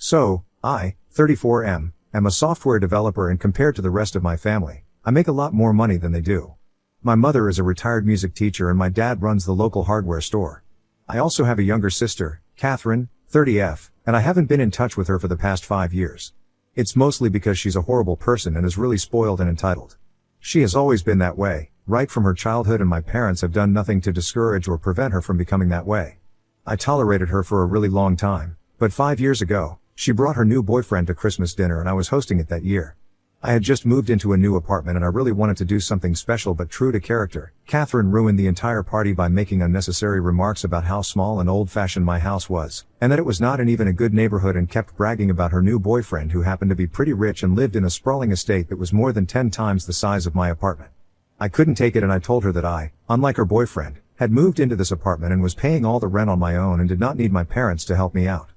So, I, 34M, am a software developer, and compared to the rest of my family, I make a lot more money than they do. My mother is a retired music teacher and my dad runs the local hardware store. I also have a younger sister, Catherine, 30F, and I haven't been in touch with her for the past 5 years. It's mostly because she's a horrible person and is really spoiled and entitled. She has always been that way, right from her childhood, and my parents have done nothing to discourage or prevent her from becoming that way. I tolerated her for a really long time, but 5 years ago, she brought her new boyfriend to Christmas dinner and I was hosting it that year. I had just moved into a new apartment and I really wanted to do something special but true to character. Catherine ruined the entire party by making unnecessary remarks about how small and old-fashioned my house was, and that it was not in even a good neighborhood, and kept bragging about her new boyfriend who happened to be pretty rich and lived in a sprawling estate that was more than 10 times the size of my apartment. I couldn't take it and I told her that I, unlike her boyfriend, had moved into this apartment and was paying all the rent on my own and did not need my parents to help me out.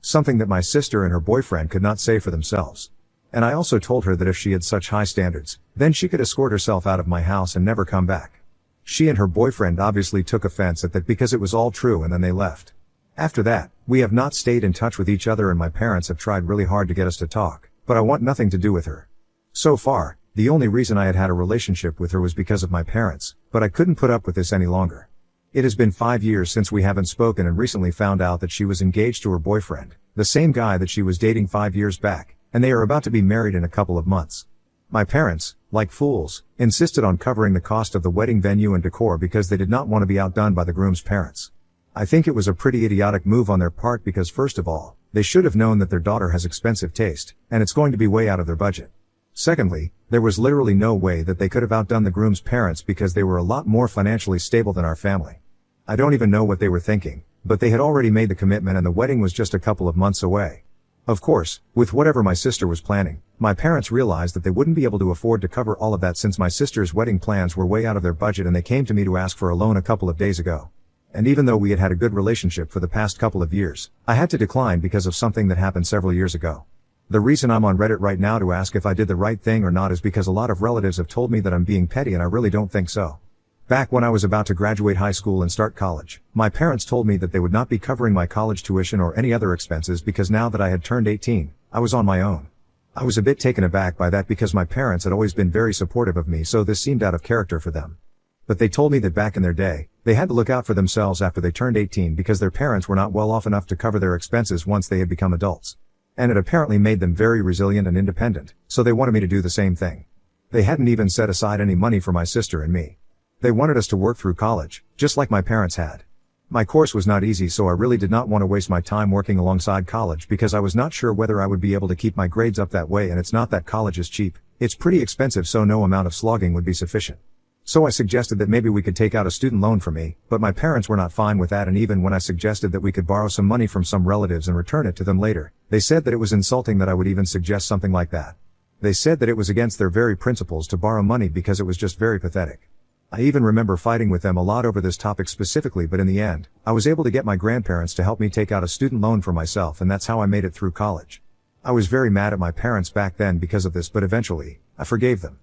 Something that my sister and her boyfriend could not say for themselves. And I also told her that if she had such high standards, then she could escort herself out of my house and never come back. She and her boyfriend obviously took offense at that because it was all true, and then they left. After that, we have not stayed in touch with each other and my parents have tried really hard to get us to talk, but I want nothing to do with her. So far, the only reason I had had a relationship with her was because of my parents, but I couldn't put up with this any longer. It has been 5 years since we haven't spoken, and recently found out that she was engaged to her boyfriend, the same guy that she was dating 5 years back, and they are about to be married in a couple of months. My parents, like fools, insisted on covering the cost of the wedding venue and decor because they did not want to be outdone by the groom's parents. I think it was a pretty idiotic move on their part because, first of all, they should have known that their daughter has expensive taste, and it's going to be way out of their budget. Secondly, there was literally no way that they could have outdone the groom's parents because they were a lot more financially stable than our family. I don't even know what they were thinking, but they had already made the commitment and the wedding was just a couple of months away. Of course, with whatever my sister was planning, my parents realized that they wouldn't be able to afford to cover all of that since my sister's wedding plans were way out of their budget, and they came to me to ask for a loan a couple of days ago. And even though we had had a good relationship for the past couple of years, I had to decline because of something that happened several years ago. The reason I'm on Reddit right now to ask if I did the right thing or not is because a lot of relatives have told me that I'm being petty, and I really don't think so. Back when I was about to graduate high school and start college, my parents told me that they would not be covering my college tuition or any other expenses because now that I had turned 18, I was on my own. I was a bit taken aback by that because my parents had always been very supportive of me, so this seemed out of character for them. But they told me that back in their day, they had to look out for themselves after they turned 18 because their parents were not well off enough to cover their expenses once they had become adults. And it apparently made them very resilient and independent, so they wanted me to do the same thing. They hadn't even set aside any money for my sister and me. They wanted us to work through college, just like my parents had. My course was not easy, so I really did not want to waste my time working alongside college because I was not sure whether I would be able to keep my grades up that way, and it's not that college is cheap, it's pretty expensive, so no amount of slogging would be sufficient. So I suggested that maybe we could take out a student loan for me, but my parents were not fine with that, and even when I suggested that we could borrow some money from some relatives and return it to them later, they said that it was insulting that I would even suggest something like that. They said that it was against their very principles to borrow money because it was just very pathetic. I even remember fighting with them a lot over this topic specifically, but in the end, I was able to get my grandparents to help me take out a student loan for myself, and that's how I made it through college. I was very mad at my parents back then because of this, but eventually, I forgave them.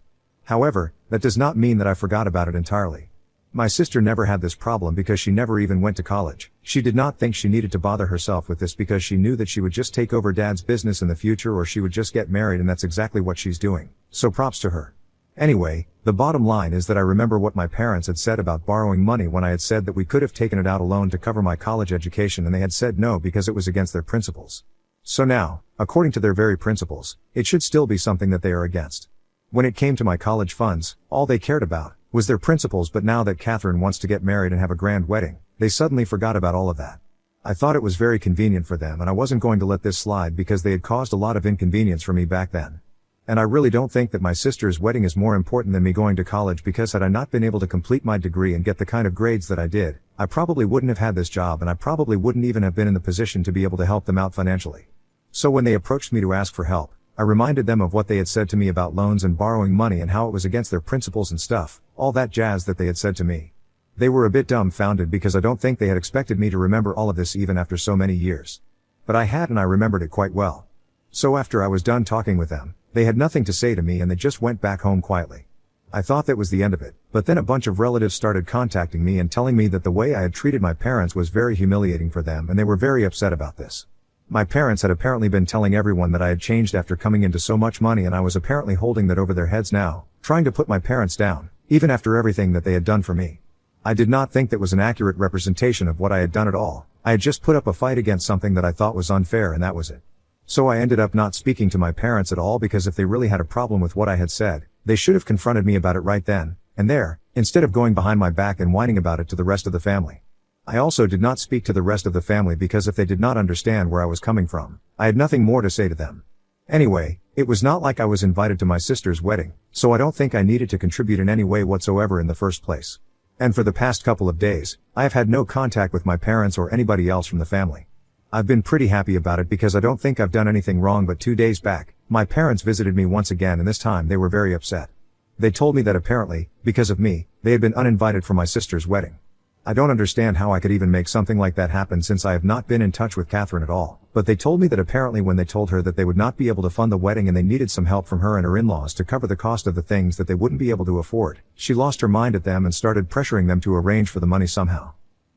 However, that does not mean that I forgot about it entirely. My sister never had this problem because she never even went to college. She did not think she needed to bother herself with this because she knew that she would just take over dad's business in the future, or she would just get married, and that's exactly what she's doing. So props to her. Anyway, the bottom line is that I remember what my parents had said about borrowing money when I had said that we could have taken it out alone to cover my college education, and they had said no because it was against their principles. So now, according to their very principles, it should still be something that they are against. When it came to my college funds, all they cared about was their principles, but now that Catherine wants to get married and have a grand wedding, they suddenly forgot about all of that. I thought it was very convenient for them, and I wasn't going to let this slide because they had caused a lot of inconvenience for me back then. And I really don't think that my sister's wedding is more important than me going to college, because had I not been able to complete my degree and get the kind of grades that I did, I probably wouldn't have had this job, and I probably wouldn't even have been in the position to be able to help them out financially. So when they approached me to ask for help, I reminded them of what they had said to me about loans and borrowing money and how it was against their principles and stuff, all that jazz that they had said to me. They were a bit dumbfounded because I don't think they had expected me to remember all of this even after so many years. But I had, and I remembered it quite well. So after I was done talking with them, they had nothing to say to me and they just went back home quietly. I thought that was the end of it, but then a bunch of relatives started contacting me and telling me that the way I had treated my parents was very humiliating for them and they were very upset about this. My parents had apparently been telling everyone that I had changed after coming into so much money, and I was apparently holding that over their heads now, trying to put my parents down, even after everything that they had done for me. I did not think that was an accurate representation of what I had done at all. I had just put up a fight against something that I thought was unfair, and that was it. So I ended up not speaking to my parents at all, because if they really had a problem with what I had said, they should have confronted me about it right then and there, instead of going behind my back and whining about it to the rest of the family. I also did not speak to the rest of the family because if they did not understand where I was coming from, I had nothing more to say to them. Anyway, it was not like I was invited to my sister's wedding, so I don't think I needed to contribute in any way whatsoever in the first place. And for the past couple of days, I have had no contact with my parents or anybody else from the family. I've been pretty happy about it because I don't think I've done anything wrong, but 2 days back, my parents visited me once again, and this time they were very upset. They told me that apparently, because of me, they had been uninvited for my sister's wedding. I don't understand how I could even make something like that happen, since I have not been in touch with Catherine at all, but they told me that apparently when they told her that they would not be able to fund the wedding and they needed some help from her and her in-laws to cover the cost of the things that they wouldn't be able to afford, she lost her mind at them and started pressuring them to arrange for the money somehow.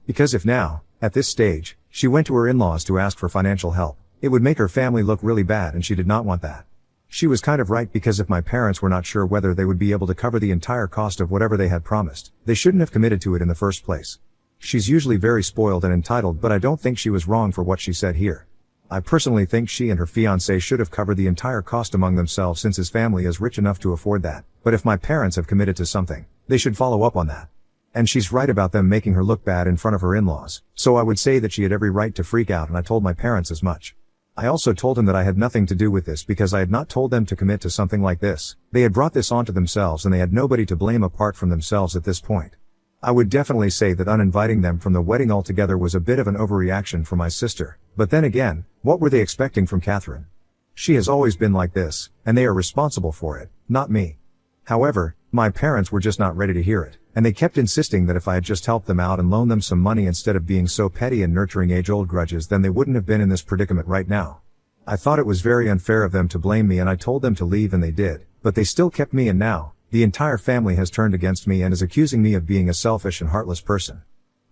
Because if now, at this stage, she went to her in-laws to ask for financial help, it would make her family look really bad, and she did not want that. She was kind of right, because if my parents were not sure whether they would be able to cover the entire cost of whatever they had promised, they shouldn't have committed to it in the first place. She's usually very spoiled and entitled, but I don't think she was wrong for what she said here. I personally think she and her fiancé should have covered the entire cost among themselves, since his family is rich enough to afford that, but if my parents have committed to something, they should follow up on that. And she's right about them making her look bad in front of her in-laws, so I would say that she had every right to freak out, and I told my parents as much. I also told him that I had nothing to do with this because I had not told them to commit to something like this. They had brought this onto themselves and they had nobody to blame apart from themselves at this point. I would definitely say that uninviting them from the wedding altogether was a bit of an overreaction for my sister, but then again, what were they expecting from Catherine? She has always been like this, and they are responsible for it, not me. However, my parents were just not ready to hear it, and they kept insisting that if I had just helped them out and loaned them some money instead of being so petty and nurturing age-old grudges, then they wouldn't have been in this predicament right now. I thought it was very unfair of them to blame me, and I told them to leave, and they did, but they still kept me, and now, the entire family has turned against me and is accusing me of being a selfish and heartless person.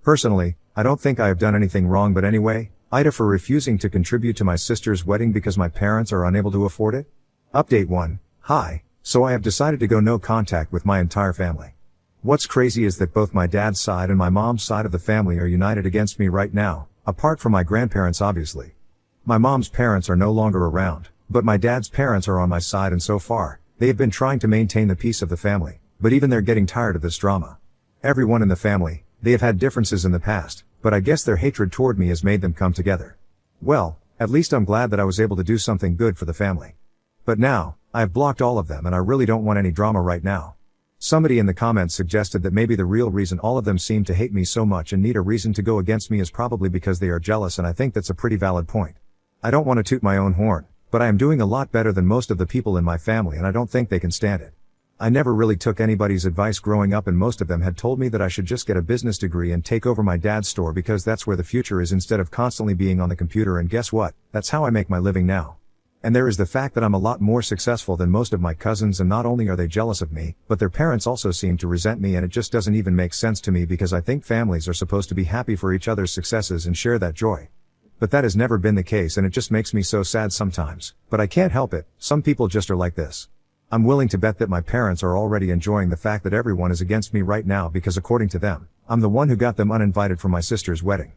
Personally, I don't think I have done anything wrong, but anyway, Ida, for refusing to contribute to my sister's wedding because my parents are unable to afford it? Update 1. Hi. So I have decided to go no contact with my entire family. What's crazy is that both my dad's side and my mom's side of the family are united against me right now, apart from my grandparents obviously. My mom's parents are no longer around, but my dad's parents are on my side, and so far, they have been trying to maintain the peace of the family, but even they're getting tired of this drama. Everyone in the family, they have had differences in the past, but I guess their hatred toward me has made them come together. Well, at least I'm glad that I was able to do something good for the family. But now, I have blocked all of them and I really don't want any drama right now. Somebody in the comments suggested that maybe the real reason all of them seem to hate me so much and need a reason to go against me is probably because they are jealous, and I think that's a pretty valid point. I don't want to toot my own horn, but I am doing a lot better than most of the people in my family, and I don't think they can stand it. I never really took anybody's advice growing up, and most of them had told me that I should just get a business degree and take over my dad's store because that's where the future is, instead of constantly being on the computer, and guess what? That's how I make my living now. And there is the fact that I'm a lot more successful than most of my cousins, and not only are they jealous of me, but their parents also seem to resent me, and it just doesn't even make sense to me because I think families are supposed to be happy for each other's successes and share that joy. But that has never been the case, and it just makes me so sad sometimes, but I can't help it, some people just are like this. I'm willing to bet that my parents are already enjoying the fact that everyone is against me right now because according to them, I'm the one who got them uninvited for my sister's wedding.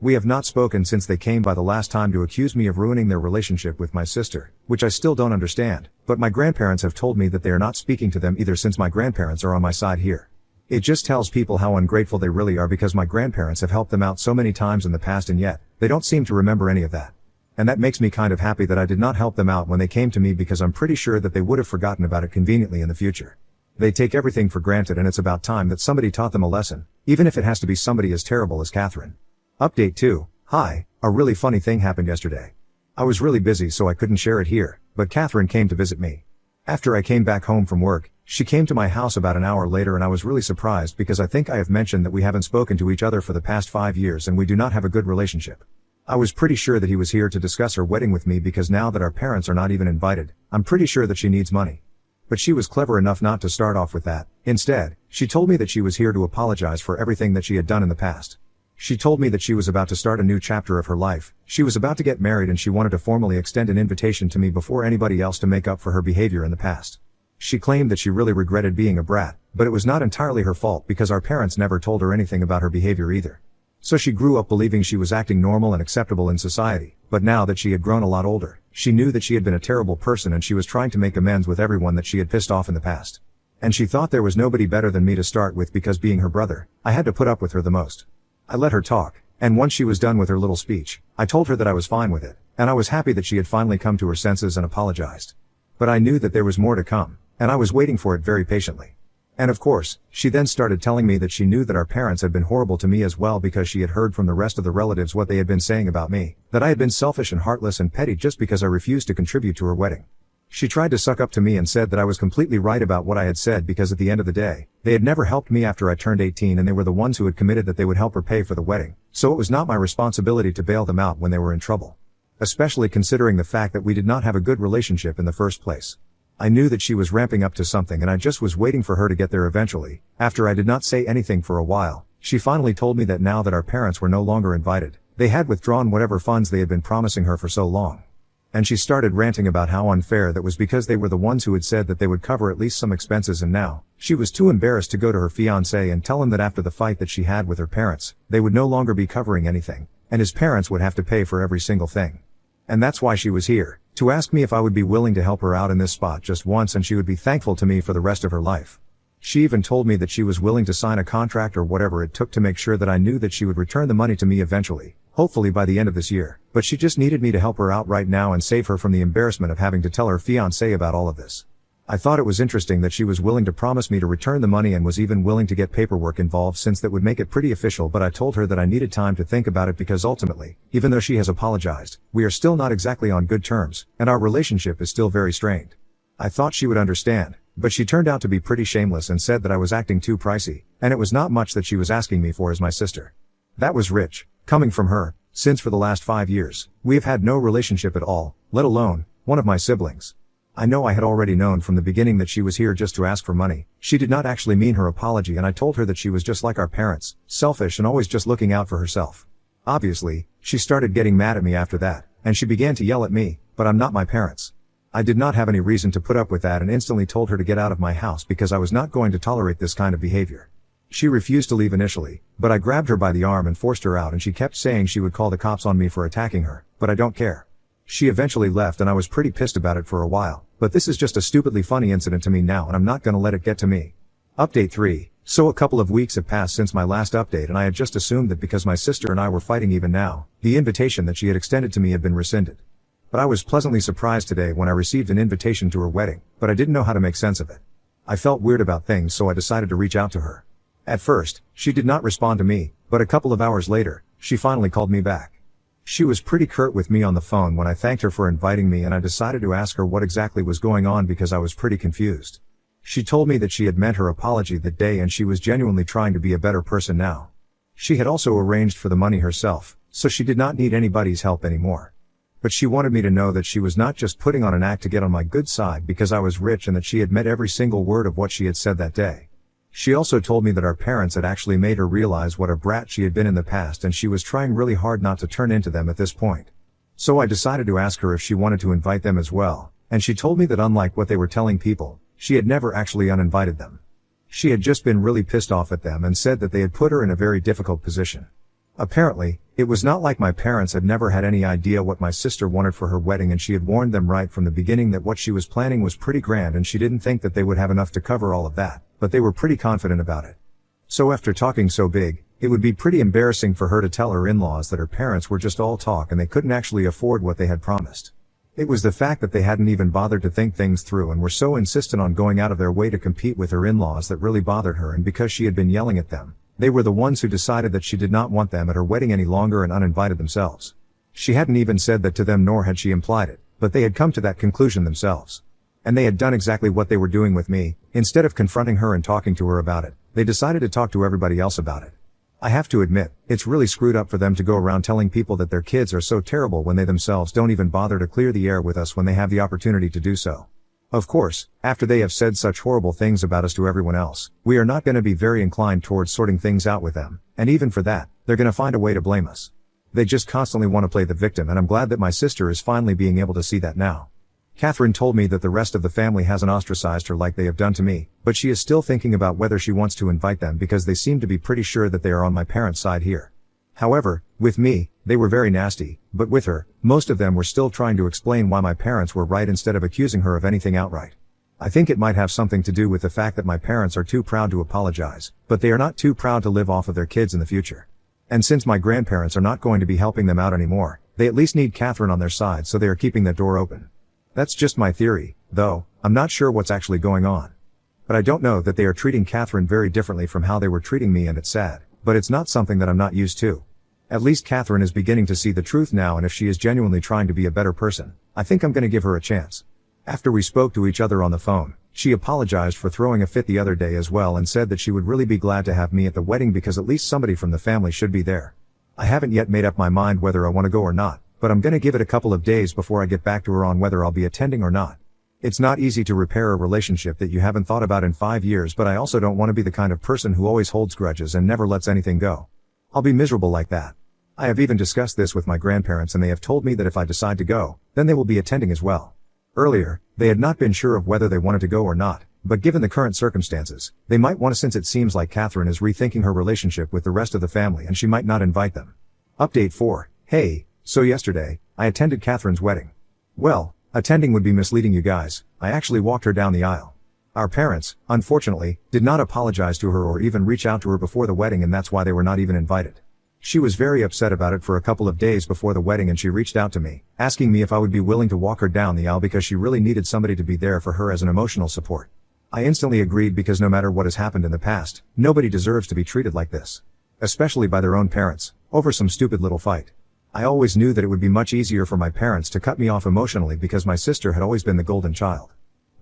We have not spoken since they came by the last time to accuse me of ruining their relationship with my sister, which I still don't understand, but my grandparents have told me that they are not speaking to them either since my grandparents are on my side here. It just tells people how ungrateful they really are because my grandparents have helped them out so many times in the past, and yet, they don't seem to remember any of that. And that makes me kind of happy that I did not help them out when they came to me, because I'm pretty sure that they would have forgotten about it conveniently in the future. They take everything for granted, and it's about time that somebody taught them a lesson, even if it has to be somebody as terrible as Catherine. Update 2. Hi, a really funny thing happened yesterday. I was really busy so I couldn't share it here, but Catherine came to visit me. After I came back home from work, she came to my house about an hour later, and I was really surprised because I think I have mentioned that we haven't spoken to each other for the past 5 years and we do not have a good relationship. I was pretty sure that he was here to discuss her wedding with me because now that our parents are not even invited, I'm pretty sure that she needs money. But she was clever enough not to start off with that. Instead, she told me that she was here to apologize for everything that she had done in the past. She told me that she was about to start a new chapter of her life, she was about to get married and she wanted to formally extend an invitation to me before anybody else to make up for her behavior in the past. She claimed that she really regretted being a brat, but it was not entirely her fault because our parents never told her anything about her behavior either. So she grew up believing she was acting normal and acceptable in society, but now that she had grown a lot older, she knew that she had been a terrible person and she was trying to make amends with everyone that she had pissed off in the past. And she thought there was nobody better than me to start with because being her brother, I had to put up with her the most. I let her talk, and once she was done with her little speech, I told her that I was fine with it, and I was happy that she had finally come to her senses and apologized. But I knew that there was more to come, and I was waiting for it very patiently. And of course, she then started telling me that she knew that our parents had been horrible to me as well because she had heard from the rest of the relatives what they had been saying about me, that I had been selfish and heartless and petty just because I refused to contribute to her wedding. She tried to suck up to me and said that I was completely right about what I had said because at the end of the day, they had never helped me after I turned 18 and they were the ones who had committed that they would help her pay for the wedding, so it was not my responsibility to bail them out when they were in trouble. Especially considering the fact that we did not have a good relationship in the first place. I knew that she was ramping up to something and I just was waiting for her to get there eventually. After I did not say anything for a while, she finally told me that now that our parents were no longer invited, they had withdrawn whatever funds they had been promising her for so long. And she started ranting about how unfair that was because they were the ones who had said that they would cover at least some expenses and now, she was too embarrassed to go to her fiancé and tell him that after the fight that she had with her parents, they would no longer be covering anything, and his parents would have to pay for every single thing. And that's why she was here, to ask me if I would be willing to help her out in this spot just once and she would be thankful to me for the rest of her life. She even told me that she was willing to sign a contract or whatever it took to make sure that I knew that she would return the money to me eventually. Hopefully by the end of this year, but she just needed me to help her out right now and save her from the embarrassment of having to tell her fiancé about all of this. I thought it was interesting that she was willing to promise me to return the money and was even willing to get paperwork involved since that would make it pretty official, but I told her that I needed time to think about it because ultimately, even though she has apologized, we are still not exactly on good terms, and our relationship is still very strained. I thought she would understand, but she turned out to be pretty shameless and said that I was acting too pricey, and it was not much that she was asking me for as my sister. That was rich, coming from her, since for the last 5 years, we have had no relationship at all, let alone one of my siblings. I know I had already known from the beginning that she was here just to ask for money. She did not actually mean her apology and I told her that she was just like our parents, selfish and always just looking out for herself. Obviously, she started getting mad at me after that, and she began to yell at me, but I'm not my parents. I did not have any reason to put up with that and instantly told her to get out of my house because I was not going to tolerate this kind of behavior. She refused to leave initially, but I grabbed her by the arm and forced her out and she kept saying she would call the cops on me for attacking her, but I don't care. She eventually left and I was pretty pissed about it for a while, but this is just a stupidly funny incident to me now and I'm not gonna let it get to me. Update 3. So a couple of weeks have passed since my last update and I had just assumed that because my sister and I were fighting even now, the invitation that she had extended to me had been rescinded. But I was pleasantly surprised today when I received an invitation to her wedding, but I didn't know how to make sense of it. I felt weird about things so I decided to reach out to her. At first, she did not respond to me, but a couple of hours later, she finally called me back. She was pretty curt with me on the phone when I thanked her for inviting me and I decided to ask her what exactly was going on because I was pretty confused. She told me that she had meant her apology that day and she was genuinely trying to be a better person now. She had also arranged for the money herself, so she did not need anybody's help anymore. But she wanted me to know that she was not just putting on an act to get on my good side because I was rich and that she had meant every single word of what she had said that day. She also told me that our parents had actually made her realize what a brat she had been in the past and she was trying really hard not to turn into them at this point. So I decided to ask her if she wanted to invite them as well, and she told me that unlike what they were telling people, she had never actually uninvited them. She had just been really pissed off at them and said that they had put her in a very difficult position. Apparently, it was not like my parents had never had any idea what my sister wanted for her wedding and she had warned them right from the beginning that what she was planning was pretty grand and she didn't think that they would have enough to cover all of that, but they were pretty confident about it. So after talking so big, it would be pretty embarrassing for her to tell her in-laws that her parents were just all talk and they couldn't actually afford what they had promised. It was the fact that they hadn't even bothered to think things through and were so insistent on going out of their way to compete with her in-laws that really bothered her, and because she had been yelling at them, they were the ones who decided that she did not want them at her wedding any longer and uninvited themselves. She hadn't even said that to them nor had she implied it, but they had come to that conclusion themselves. And they had done exactly what they were doing with me. Instead of confronting her and talking to her about it, they decided to talk to everybody else about it. I have to admit, it's really screwed up for them to go around telling people that their kids are so terrible when they themselves don't even bother to clear the air with us when they have the opportunity to do so. Of course, after they have said such horrible things about us to everyone else, we are not going to be very inclined towards sorting things out with them, and even for that, they're going to find a way to blame us. They just constantly want to play the victim, and I'm glad that my sister is finally being able to see that now. Catherine told me that the rest of the family hasn't ostracized her like they have done to me, but she is still thinking about whether she wants to invite them because they seem to be pretty sure that they are on my parents' side here. However, with me, they were very nasty, but with her, most of them were still trying to explain why my parents were right instead of accusing her of anything outright. I think it might have something to do with the fact that my parents are too proud to apologize, but they are not too proud to live off of their kids in the future. And since my grandparents are not going to be helping them out anymore, they at least need Catherine on their side, so they are keeping that door open. That's just my theory, though, I'm not sure what's actually going on. But I don't know that they are treating Catherine very differently from how they were treating me, and it's sad, but it's not something that I'm not used to. At least Catherine is beginning to see the truth now, and if she is genuinely trying to be a better person, I think I'm going to give her a chance. After we spoke to each other on the phone, she apologized for throwing a fit the other day as well and said that she would really be glad to have me at the wedding because at least somebody from the family should be there. I haven't yet made up my mind whether I want to go or not, but I'm going to give it a couple of days before I get back to her on whether I'll be attending or not. It's not easy to repair a relationship that you haven't thought about in 5 years, but I also don't want to be the kind of person who always holds grudges and never lets anything go. I'll be miserable like that. I have even discussed this with my grandparents, and they have told me that if I decide to go, then they will be attending as well. Earlier, they had not been sure of whether they wanted to go or not, but given the current circumstances, they might want to, since it seems like Catherine is rethinking her relationship with the rest of the family and she might not invite them. Update 4. Hey, so yesterday, I attended Catherine's wedding. Well, attending would be misleading, you guys. I actually walked her down the aisle. Our parents, unfortunately, did not apologize to her or even reach out to her before the wedding, and that's why they were not even invited. She was very upset about it for a couple of days before the wedding, and she reached out to me, asking me if I would be willing to walk her down the aisle because she really needed somebody to be there for her as an emotional support. I instantly agreed because no matter what has happened in the past, nobody deserves to be treated like this. Especially by their own parents, over some stupid little fight. I always knew that it would be much easier for my parents to cut me off emotionally because my sister had always been the golden child.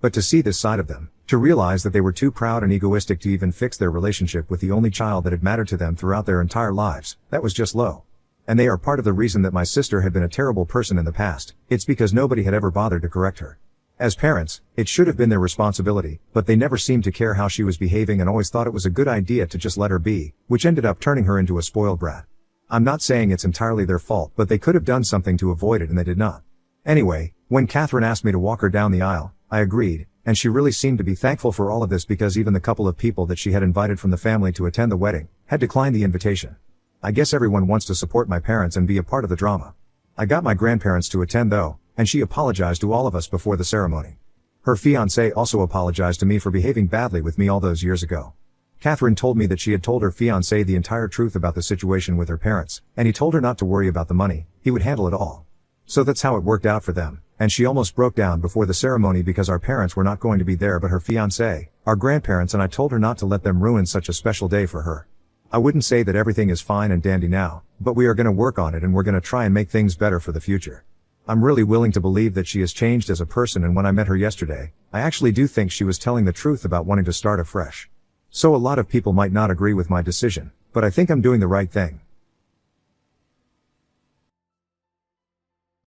But to see this side of them, to realize that they were too proud and egoistic to even fix their relationship with the only child that had mattered to them throughout their entire lives, that was just low. And they are part of the reason that my sister had been a terrible person in the past. It's because nobody had ever bothered to correct her. As parents, it should have been their responsibility, but they never seemed to care how she was behaving and always thought it was a good idea to just let her be, which ended up turning her into a spoiled brat. I'm not saying it's entirely their fault, but they could have done something to avoid it and they did not. Anyway, when Catherine asked me to walk her down the aisle, I agreed, and she really seemed to be thankful for all of this because even the couple of people that she had invited from the family to attend the wedding had declined the invitation. I guess everyone wants to support my parents and be a part of the drama. I got my grandparents to attend though, and she apologized to all of us before the ceremony. Her fiancé also apologized to me for behaving badly with me all those years ago. Catherine told me that she had told her fiancé the entire truth about the situation with her parents, and he told her not to worry about the money, he would handle it all. So that's how it worked out for them, and she almost broke down before the ceremony because our parents were not going to be there but her fiancé, our grandparents, and I told her not to let them ruin such a special day for her. I wouldn't say that everything is fine and dandy now, but we are going to work on it and we're going to try and make things better for the future. I'm really willing to believe that she has changed as a person, and when I met her yesterday, I actually do think she was telling the truth about wanting to start afresh. So a lot of people might not agree with my decision, but I think I'm doing the right thing.